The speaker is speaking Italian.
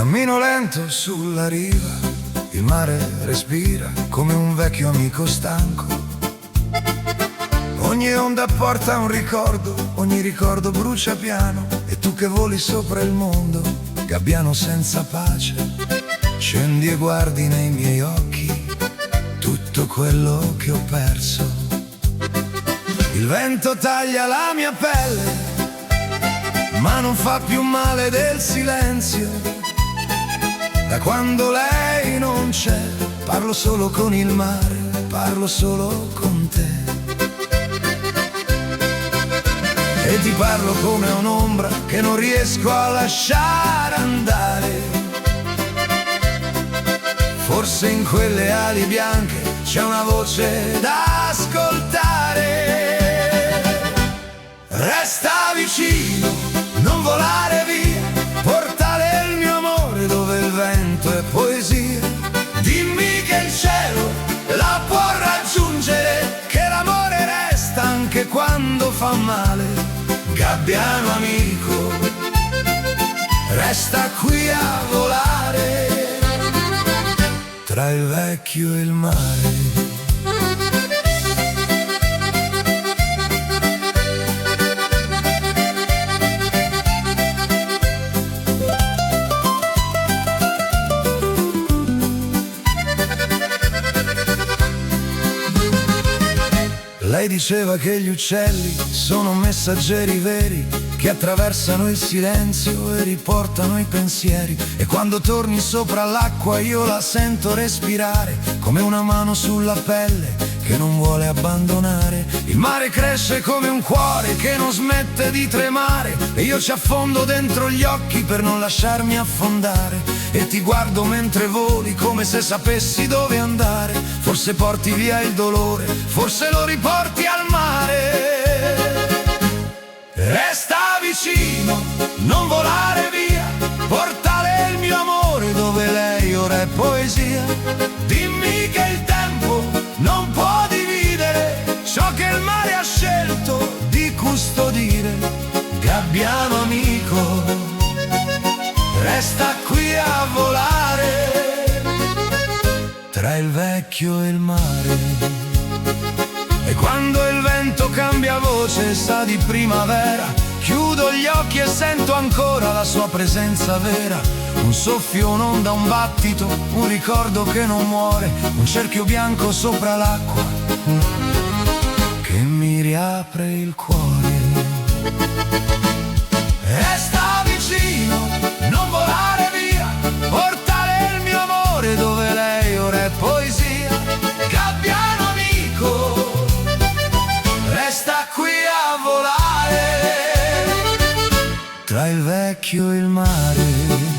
Cammino lento sulla riva, il mare respira come un vecchio amico stanco. Ogni onda porta un ricordo, ogni ricordo brucia piano. E tu che voli sopra il mondo, gabbiano senza pace, scendi e guardi nei miei occhi tutto quello che ho perso. Il vento taglia la mia pelle, ma non fa più male del silenzio. Da quando lei non c'è, parlo solo con il mare, parlo solo con te. E ti parlo come un'ombra che non riesco a lasciare andare. Forse in quelle ali bianche c'è una voce da ascoltare. Resta vicino, non volare via, portare il mio amore dove il vento è poesia. Dimmi che il cielo la può raggiungere, che l'amore resta anche quando fa male. Gabbiano amico, resta qui a volare tra il vecchio e il mare. Lei diceva che gli uccelli sono messaggeri veri, che attraversano il silenzio e riportano i pensieri. E quando torni sopra l'acqua io la sento respirare, come una mano sulla pelle che non vuole abbandonare. Il mare cresce come un cuore che non smette di tremare, e io ci affondo dentro gli occhi per non lasciarmi affondare. E ti guardo mentre voli come se sapessi dove andare. Forse porti via il dolore, forse lo riporti al mare. Resta vicino, non volare via, portare il mio amore dove lei ora è poesia. Dimmi che il tempo non può dividere ciò che il mare ha scelto di custodire. Gabbiano amico, resta qui a volare tra il vecchio e il mare. E quando il vento cambia voce, sa di primavera, chiudo gli occhi e sento ancora la sua presenza vera. Un soffio, un'onda, un battito, un ricordo che non muore, un cerchio bianco sopra l'acqua che mi riapre il cuore. Resta vicino, non volare via, portare il mio amore dove lei ora è poesia. Gabbiano amico, resta qui a volare tra il vecchio e il mare.